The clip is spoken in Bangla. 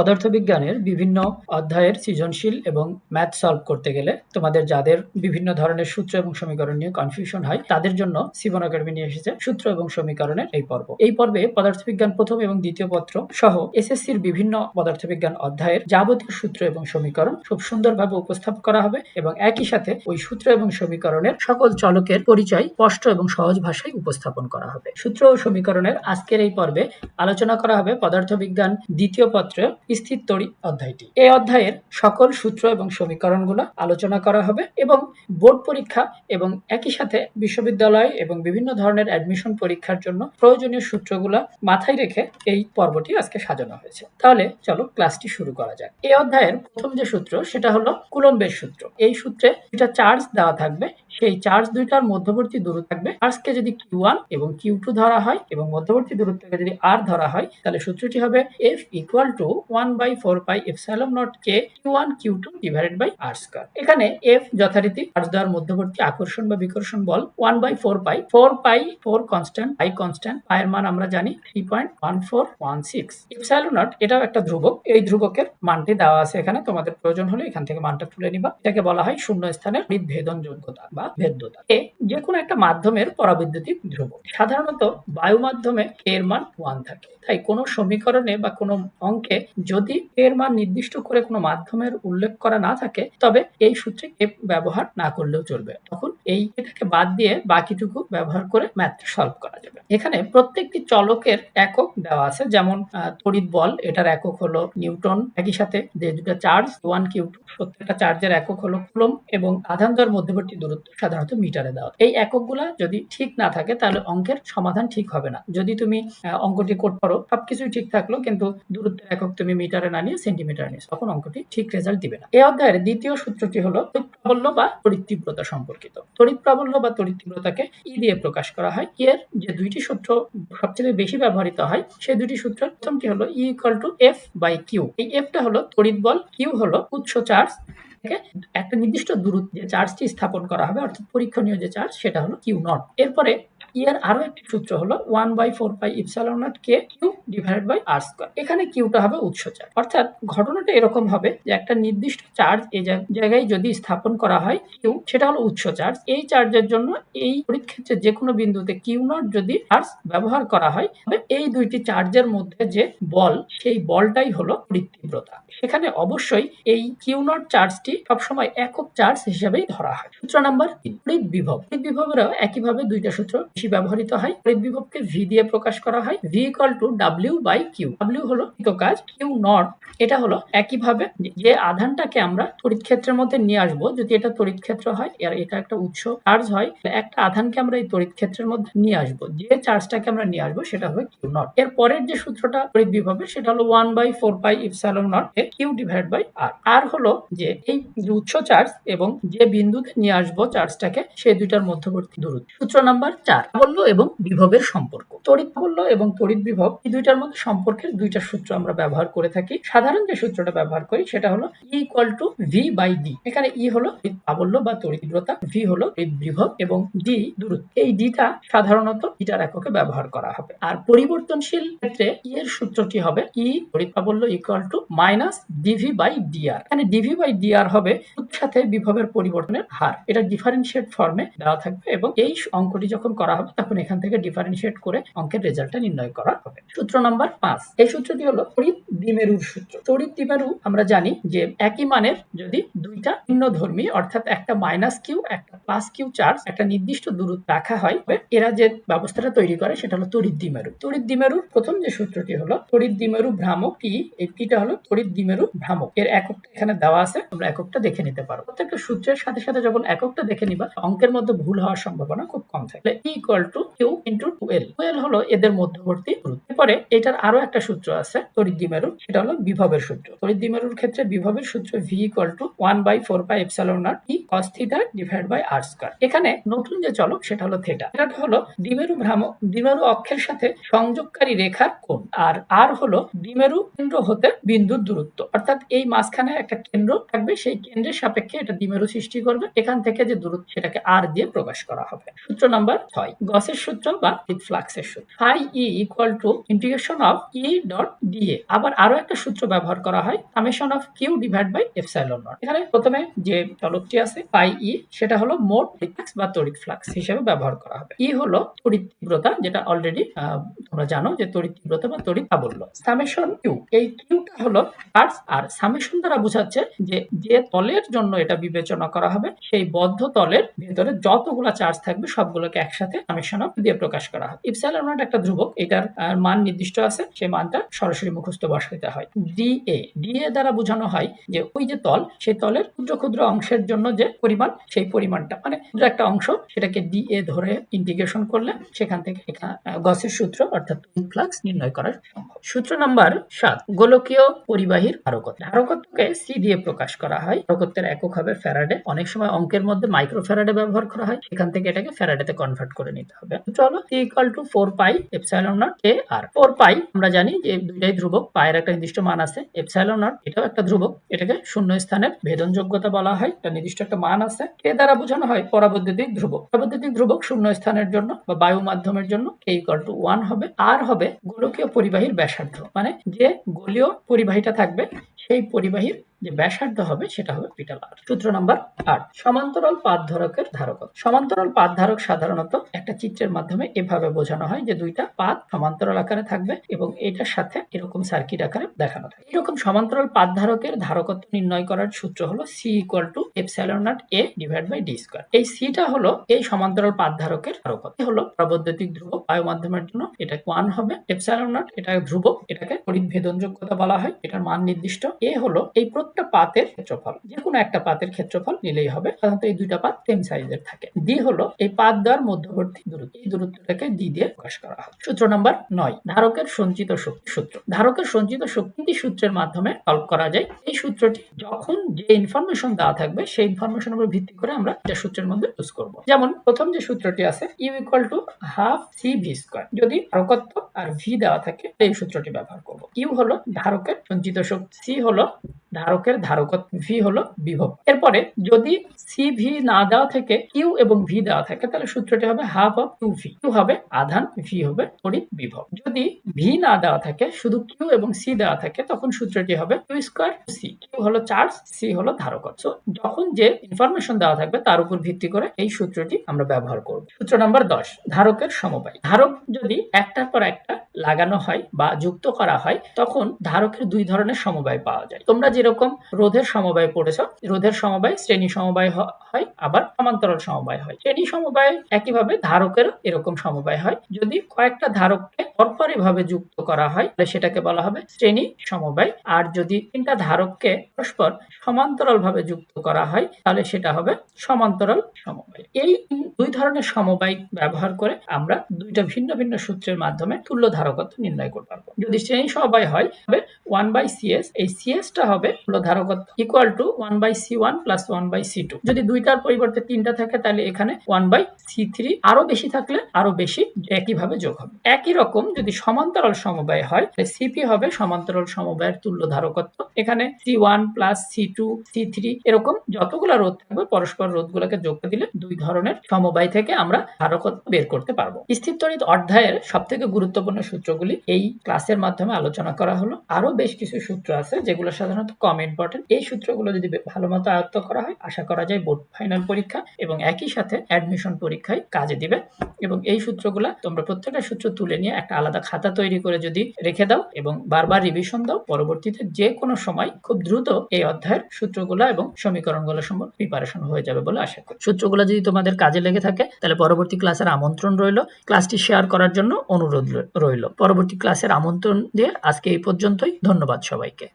পদার্থবিজ্ঞানের বিভিন্ন অধ্যায়ের সৃজনশীল এবং ম্যাথ সলভ করতে গেলে তোমাদের যাদের বিভিন্ন ধরনের সূত্র এবং সমীকরণ নিয়ে কনফিউশন হয় তাদের জন্য সিবন একাডেমি নিয়ে এসেছে সূত্র এবং সমীকরণের এই পর্ব। এই পর্বে পদার্থবিজ্ঞান প্রথম এবং দ্বিতীয় পত্র সহ এসএসসির বিভিন্ন পদার্থবিজ্ঞান অধ্যায়ের যাবতীয় সূত্র এবং সমীকরণ খুব সুন্দরভাবে উপস্থাপন করা হবে এবং একই সাথে ওই সূত্র এবং সমীকরণের সকল চলকের পরিচয় স্পষ্ট এবং সহজ ভাষায় উপস্থাপন করা হবে। সূত্র ও সমীকরণের আজকের এই পর্বে আলোচনা করা হবে পদার্থবিজ্ঞান দ্বিতীয় পত্রের স্থির তড়িৎ অধ্যায়টি। এই অধ্যায়ের সকল সূত্র এবং সমীকরণগুলো আলোচনা করা হবে এবং বোর্ড পরীক্ষা এবং একই সাথে বিশ্ববিদ্যালয় এবং বিভিন্ন ধরনের অ্যাডমিশন পরীক্ষার জন্য প্রয়োজনীয় সূত্রগুলো মাথায় রেখে এই পর্বটি আজকে সাজানো হয়েছে। তাহলে চলো ক্লাসটি শুরু করা যাক। এই অধ্যায়ের প্রথম যে সূত্র সেটা হলো কুলম্বের সূত্র। এই সূত্রে দুইটা চার্জ দেওয়া থাকবে, সেই চার্জ দুইটার মধ্যবর্তী দূরত্ব থাকবে। চার্জকে যদি Q1 এবং Q2 ধরা হয় এবং মধ্যবর্তী দূরত্বকে যদি R ধরা হয় তাহলে সূত্রটি হবে F equal to 1/4 pi epsilon naught K Q1 Q2 divided by R square। এখানে F যথারীতি চার্জ দেওয়ার মধ্যবর্তী আকর্ষণ বা বিকর্ষণ বল 1/4 pi 4 কনস্ট্যান্ট, পাই কনস্ট্যান্ট, পায়ের মান আমরা জানি 3.1416। epsilon naught এটাও একটা ধ্রুবক, এই ধ্রুবকের মানটি দেওয়া আছে এখানে, তোমাদের প্রয়োজন হলে এখান থেকে মানটা তুলে নিবা। এটাকে বলা হয় শূন্য স্থানের বিভেদন যোগ্যতা বা ভেদ্যতা। যে কোনো একটা মাধ্যমের পরাবৈদ্যুতিক ধ্রুবক। সাধারণত বায়ু মাধ্যমে এর মান 1 থাকে, তাই কোনো সমীকরণে বা কোনো অঙ্কে যদি এর মান নির্দিষ্ট করে কোনো মাধ্যমের উল্লেখ করা না থাকে তবে এই সূত্রে ব্যবহার না করলেও চলবে, তখন এটাকে বাদ দিয়ে বাকিটুকু ব্যবহার করে ম্যাথ সলভ করা যাবে। এখানে প্রত্যেকটি চলকের একক দেওয়া আছে, যেমন তড়িৎ বল এটার একক হলো নিউটন, একই সাথে যে দুটো চার্জ Q1 Q2 প্রত্যেকটা চার্জের একক হলো কুলম্ব এবং আধান দ্বয়ের মধ্যবর্তী দূরত্ব সাধারণত মিটারে দেওয়া। এই এককগুলা যদি ঠিক না থাকে তাহলে অঙ্কের সমাধান ঠিক হবে না। যদি তুমি অঙ্কটি করতে পারো সবকিছুই ঠিক থাকলো কিন্তু দূরত্বের একক তুমি মিটারে না নিয়ে সেন্টিমিটারে নিয়ে, তখন অঙ্কটি ঠিক রেজাল্ট দিবে না। এই অধ্যায়ের দ্বিতীয় সূত্রটি হলো তড়িৎ প্রাবল্য বা তড়িৎ তীব্রতা সম্পর্কিত। তড়িৎ প্রাবল্য বা তড়িৎ তীব্রতাকে ই দিয়ে প্রকাশ করা হয়। এর যে দুইটি সূত্র সবচেয়ে বেশি ব্যবহৃত হয় সেই দুটি সূত্র, প্রথমটি হলো E equal to F/Q। এই Fটা হলো তড়িৎ বল, Q হলো উৎস চার্জ, একটা নির্দিষ্ট দূরত্বে যে চার্জটি স্থাপন করা হবে অর্থাৎ পরীক্ষণীয় যে চার্জ সেটা হলো Q0। এরপরে এর আরো একটি সূত্র হলো 1/4 pi epsilon naught K Q divided by R square। এখানে কিউটা হবে উৎস চার্জ, অর্থাৎ ঘটনাটা এরকম হবে যে একটা নির্দিষ্ট চার্জ এই জায়গায় যদি স্থাপন করা হয় কিউ, সেটা হলো উৎস চার্জ। এই চার্জের জন্য এই তড়িৎ ক্ষেত্রে যে কোনো বিন্দুতে Q0 যদি চার্জ ব্যবহার করা হয় তবে এই দুইটি চার্জের মধ্যে যে বল সেই বলটাই হলো তড়িৎ তীব্রতা। সেখানে অবশ্যই এই Q0 চার্জটি সবসময় একক চার্জ হিসেবেই ধরা হয়। সূত্র নাম্বার 3 তড়িৎ বিভব। তড়িৎ বিভবেরও একইভাবে দুইটা সূত্র বেশি ব্যবহৃত হয়। তড়িৎ বিভবকে V দিয়ে প্রকাশ করা হয়। V equal to W/Q। W হলো কাজ, Q0 এটা হলো একইভাবে যে আধানটাকে আমরা তড়িৎ ক্ষেত্রের মধ্যে নিয়ে আসবো, যদি এটা তড়িৎ ক্ষেত্র হয় আর এটা একটা উৎস চার্জ হয়, একটা আধানকে আমরা এই তড়িৎ ক্ষেত্রের মধ্যে নিয়ে আসবো, যে চার্জটাকে আমরা নিয়ে আসবো সেটা হবে Q0। এর পরের যে সূত্রটা তড়িৎ বিভবের সেটা হলো 1/4 pi epsilon naught Q divided by R। আর হলো যে এই উৎস চার্জ এবং যে বিন্দুতে নিয়ে আসবো চার্জটাকে সেই দুইটার মধ্যবর্তী দূরত্ব। সূত্র নাম্বার 4 প্রাবল্য এবং বিভবের সম্পর্ক। তড়িৎ প্রাবল্য এবং তড়িৎ বিভব এই দুইটার মধ্যে সম্পর্কের দুইটা সূত্র আমরা ব্যবহার করে থাকি। সাধারণ যে সূত্রটা ব্যবহার করি সেটা হলো E equal to V/D। এখানে E হলো তড়িৎ প্রাবল্য বা তড়িৎ তীব্রতা, V হলো তড়িৎ বিভব এবং D দূরত্ব। এই ডিটা সাধারণত মিটার এককে ব্যবহার করা হবে। আর পরিবর্তনশীল ক্ষেত্রে E এর সূত্রটি হবে E তড়িৎ প্রাবল্য equal to -dV/dr। এখানে dV/dr হবে উৎসের সাথে বিভবের পরিবর্তনের হার। এটা ডিফারেন্সিয়েট ফর্মে দেওয়া থাকবে এবং এই অঙ্কটি যখন করা হবে তখন এখান থেকে ডিফারেন্সিয়েট করে অঙ্কের রেজাল্টটা নির্ণয় করা হবে। সূত্র নাম্বার 5 এই সূত্রটি হলো তড়িৎ দ্বিমেরুর সূত্র। তড়িৎ দ্বিমেরু আমরা জানি যে একই মানের যদি দুইটা ভিন্নধর্মী অর্থাৎ একটা -Q একটা +Q চার্জ একটা নির্দিষ্ট দূরত্ব রাখা হয় এরা যে ব্যবস্থাটা তৈরি করে সেটা হলো তড়িৎ দ্বিমেরু। তড়িৎ দ্বিমেরুর প্রথম যে সূত্রটি হলো তড়িৎ দ্বিমেরু ভ্রামক T। এই Tটা হলো তড়িৎ দ্বিমেরু ভ্রামক। এর এককটা এখানে দেওয়া আছে, আমরা এককটা দেখে নিতে পারো। প্রত্যেকটা সূত্রের সাথে সাথে যখন এককটা দেখে নিবা অঙ্কের মধ্যে ভুল হওয়ার সম্ভাবনা খুব কম থাকে। E equal to Q into 2L। 2L হলো এদের মধ্যবর্তী দূরত্ব। এরপরে এটার আরো একটা সূত্র আছে তড়িৎ দ্বিমেরুর, সেটা হলো বিভবের সূত্র। তড়িৎ দ্বিমেরুর ক্ষেত্রে বিভবের সূত্র V equal to 1/4 pi epsilon naught E cos theta divided by R square। এখানে নতুন যে চলক সেটা হলো থিটা। এটা হলো দ্বিমেরু ভ্রামক, দ্বিমেরু অক্ষের সাথে সংযোগকারী রেখার কোণ। আর R হলো দ্বিমেরু কেন্দ্র হতে বিন্দুর দূরত্ব, অর্থাৎ এই মাঝখানে একটা কেন্দ্র থাকবে, সেই কেন্দ্রের সাপেক্ষে এটা দ্বিমেরু সৃষ্টি করবে। এখান থেকে যে দূরত্ব সেটাকে R দিয়ে প্রকাশ করা হবে। সূত্র নাম্বার 6 গসের সূত্র বা হিট ফ্লাক্সের সূত্র। Phi E equal to integration of E dot D A. আবার আরো একটা সূত্র ব্যবহার করা হয়, summation of Q divide by epsilon naught. এখানে প্রথমে যে চলকটি আছে ফাই ই, সেটা হলো মোট ফ্লাক্স বা তড়িৎ ফ্লাক্স হিসেবে ব্যবহার করা হবে। ই হলো তড়িৎ তীব্রতা, যেটা অলরেডি তোমরা জানো যে তড়িৎ তীব্রতা বা তড়িৎ আবল্য। সামেশন কিউ, এই কিউটা হলো চার্জ, আর সামেশন দ্বারা বোঝাচ্ছে যে তলের জন্য এটা বিবেচনা করা হবে সেই বদ্ধ তলের ভেতরে যতগুলা চার্জ থাকবে সবগুলোকে একসাথে সামেশন অফ দিয়ে প্রকাশ করা হয়। ইপসাইলন নট একটা ধ্রুবক, এটার মান নির্দিষ্ট আছে, সেই মানটা সরাসরি মুখস্থ বসাইতে হয়। ডিএ দ্বারা বোঝানো হয় যে ওই যে তল, সেই তলের ক্ষুদ্র ক্ষুদ্র অংশের জন্য যে পরিমাণ, সেই পরিমাণটা মানে ক্ষুদ্র একটা অংশ, সেটাকে ডিএ ধরে ইন্টিগ্রেশন করলে সেখান থেকে গসের সূত্র অর্থাৎ ফ্লাক্স নির্ণয় করা সম্ভব। সূত্র নাম্বার 7, গোলকীয় পরিবাহীর ধারকত্ব। ধারকত্বকে সি দিয়ে প্রকাশ করা হয়। ধারকত্বের একক হবে ফ্যারাডে। অনেক সময় অঙ্কের মধ্যে মাইক্রো ফ্যারাডে ব্যবহার করা হয়, এখান থেকে এটাকে ফ্যারাডেতে কনভার্ট করে নিতে হবে। চলো, C equal to 4 pi epsilon nought K R. 4 pi আমরা জানি যে দুইটাই ধ্রুবক, পায়ের একটা নির্দিষ্ট মান আছে, এপসাইলন নট এটাও একটা ধ্রুবক, এটাকে শূন্য স্থানের ভেদনযোগ্যতা বলা হয়, এটা নির্দিষ্ট একটা মান আছে। কে দ্বারা বোঝানো হয় পরাবৈদ্যুতিক ধ্রুবক। পরাবৈদ্যুতিক ধ্রুবক শূন্য স্থানের জন্য বা বায়ু মাধ্যমের জন্য কে ইকুয়াল টু 1 হবে। আর হবে গোলকীয় পরিবাহীর ব্যাসার্ধ, মানে যে গোলীয় পরিবাহীটা থাকবে সেই পরিবাহীর যে ব্যাসার্ধ হবে সেটা হবে ক্যাপিটাল আর। সূত্র নাম্বার 8, সমান্তরাল পাত ধারকের ধারকত্ব। সমান্তরাল পাত ধারক সাধারণত একটা চিত্রের মাধ্যমে এভাবে বোঝানো হয় যে দুইটা পাত সমান্তরাল আকারে থাকবে এবং এটার সাথে এরকম সার্কিট আকারে দেখানো থাকে। এরকম সমান্তরাল পাত ধারকের ধারকত্ব নির্ণয় করার সূত্র হলো C equal to epsilon naught A divide by D square. এই সিটা হলো এই সমান্তরাল পাত ধারকের ধারকত্ব। হলো পরাবৈদ্যুতিক ধ্রুবক, বায়ু মাধ্যমের জন্য এটা 1 হবে। এপসাইলন নট এটা ধ্রুবক, এটাকে তড়িৎ ভেদনযোগ্যতা বলা হয়, এটার মান নির্দিষ্ট। এ হলো এই প্রত্যেকটা পাতের ক্ষেত্রফল, যে কোনো একটা পাতের ক্ষেত্রফল নিলেই হবে, সাধারণত এই দুইটা পাত সেম সাইজের থাকে। ডি হলো এই পাত দ্বয়ের মধ্যবর্তী দূরত্ব, এই দূরত্বটাকে ডি দিয়ে প্রকাশ করা হয়। সূত্র নাম্বার 9, ধারকের সঞ্চিত শক্তি সূত্র। ধারকের সঞ্চিত শক্তি সূত্রের মাধ্যমে সলভ করা যায়। এই সূত্রটি যখন যে ইনফরমেশন দেওয়া থাকবে সেই ইনফরমেশনের উপর ভিত্তি করে আমরা এটা সূত্রের মধ্যে ইউজ করব। যেমন প্রথম যে সূত্রটি আছে U equal to half C V square, যদি ধারকত্ব আর ভি দেওয়া থাকে এই সূত্রটি ব্যবহার করব। ইউ হলো ধারকের সঞ্চিত শক্তি, সি হলো ধারকের ধারকত্ব, ভি হলো বিভব। এরপরে যদি সি ভি না দেওয়া থেকে কিউ এবং ভি দেওয়া থাকে তাহলে সূত্রটি হবে half of two V. Q হবে আধান, ভি হবে তড়িৎ বিভব। যদি ভি না দেওয়া থাকে, শুধু কিউ এবং সি দেওয়া থাকে, তখন সূত্রটি হবে কিউ স্কয়ার সি। কিউ হলো চার্জ, সি হলো ধারকত্ব। যখন যে ইনফরমেশন দেওয়া থাকবে তার উপর ভিত্তি করে এই সূত্রটি আমরা ব্যবহার করব। সূত্র নাম্বার 10, ধারকের সমবায়। ধারক যদি একটার পর একটা লাগানো হয় বা যুক্ত করা হয় তখন ধারকের দুই ধরনের সমবায় পাওয়া যায়। তোমরা যেরকম রোধের সমবায় পড়েছো, রোধের সমবায় শ্রেণী সমবায় হয়, আবার সমান্তরাল সমবায় হয়। শ্রেণী সমবায় একইভাবে ধারকের এরকম সমবায় হয়। যদি কয়েকটা ধারককে পরপর এভাবে যুক্ত করা হয় তাহলে সেটাকে বলা হবে শ্রেণী সমবায়। আর যদি তিনটা ধারককে পরস্পর সমান্তরাল ভাবে যুক্ত করা হয় তাহলে সেটা হবে সমান্তরাল সমবায়। এই দুই ধরনের সমবায় ব্যবহার করে আমরা দুইটা ভিন্ন ভিন্ন সূত্রের মাধ্যমে তুল্য ধারকত্ব নির্ণয় করতে পারবো। যদি শ্রেণী সমবায় হয় তবে 1/CS, এই সিএসটা হবে তুল্য ধারকত্ব equal to 1/C1 plus 1/C2। যদি দুইটার পরিবর্তে তিনটা থাকে তাহলে এখানে 1/C3, আরো বেশি থাকলে আরো বেশি একইভাবে যোগ হবে। একই রকম যদি সমান্তরাল সমবায় হয় তাহলে সিপি হবে সমান্তরাল সমবায়ের তুল্য ধারকত্ব। এখানে C1 প্লাস C2 C3 এরকম যতগুলো রোধ থাকবে পরস্পর রোধগুলোকে যোগ দিলে দুই ধরনের সমবায় থেকে আমরা ধারকত্ব বের করতে পারবো। স্থির তড়িৎ অধ্যায়ের সবথেকে গুরুত্বপূর্ণ সূত্রগুলি এই ক্লাসের মাধ্যমে আলোচনা করা হলো। আরো বেশ কিছু সূত্র আছে যেগুলো সাধারণত কম ইম্পর্টেন্ট। এই সূত্রগুলো যদি ভালো মতো আয়ত্ত করা হয় আশা করা যায় বোর্ড ফাইনাল পরীক্ষা এবং একই সাথে অ্যাডমিশন পরীক্ষায় কাজে দিবে। এবং এই সূত্রগুলো তোমরা প্রত্যেকটা সূত্র তুলে নিয়ে একটা আলাদা খাতা তৈরি করে যদি রেখে দাও এবং বারবার রিভিশন দাও, পরবর্তীতে যে কোনো সময় খুব দ্রুত এই অধ্যায়ের সূত্রগুলো এবং সমীকরণগুলো সম্পর্কে প্রিপারেশন হয়ে যাবে বলে আশা করি। সূত্রগুলো যদি তোমাদের কাজে লেগে থাকে তাহলে পরবর্তী ক্লাসের আমন্ত্রণ রইল, ক্লাসটি শেয়ার করার জন্য অনুরোধ রইল। পরবর্তী ক্লাসের আমন্ত্রণ দিয়ে আজকে এই পর্যন্তই। ধন্যবাদ সবাইকে।